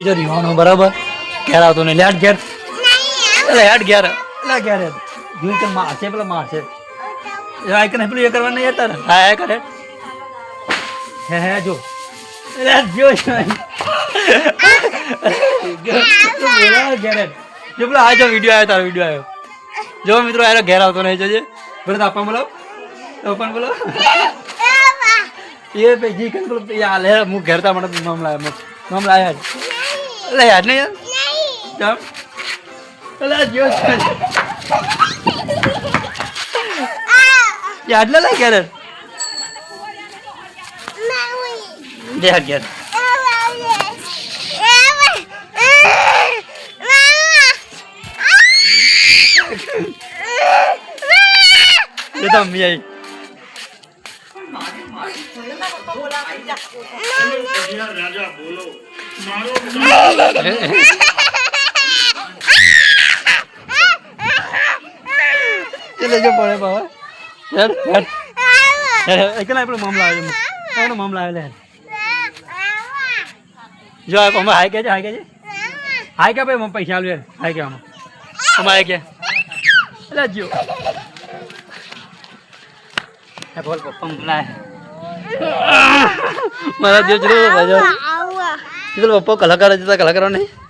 જો રીવાનો બરાબર ઘેર આવતો નહીં લેટ ઘેર એટલે હેડ ઘેર એટલે ઘેર જોઈ કે મારશે પેલા મારશે આઈ કે પેલું એ કરવા નહીં હતા ને હા કરે હે જો જો ઘેર જો પેલો આ જો વિડીયો આવ્યો તારો વિડીયો આવ્યો જો મિત્રો આનો ઘેર આવતો નહીં જોજે બરાબર આપવા બોલો ઓપન બોલો ये पे जी कन बोलो यार है मुंह घेरता मतलब मामला है ले यार नहीं यार जब ले जो यार ले क्या रे दे यार यार ये तो मैं राजा बोलो मारो चले जो पड़े बाबा यार यार एकला આપણો મામલા આવ્યો એનો મામલા આવ્યો લે જો આ કોમ હાય કે છે હાય કે ભાઈ પૈસા આલ્યો હાય કે આમાં અમારે કે લે જો એ બોલ પપ્પા બોલાય મારા દેવ ચલો ભાઈ જો ચલો પપ્પા કલાકાર હતા કલાકારો નહીં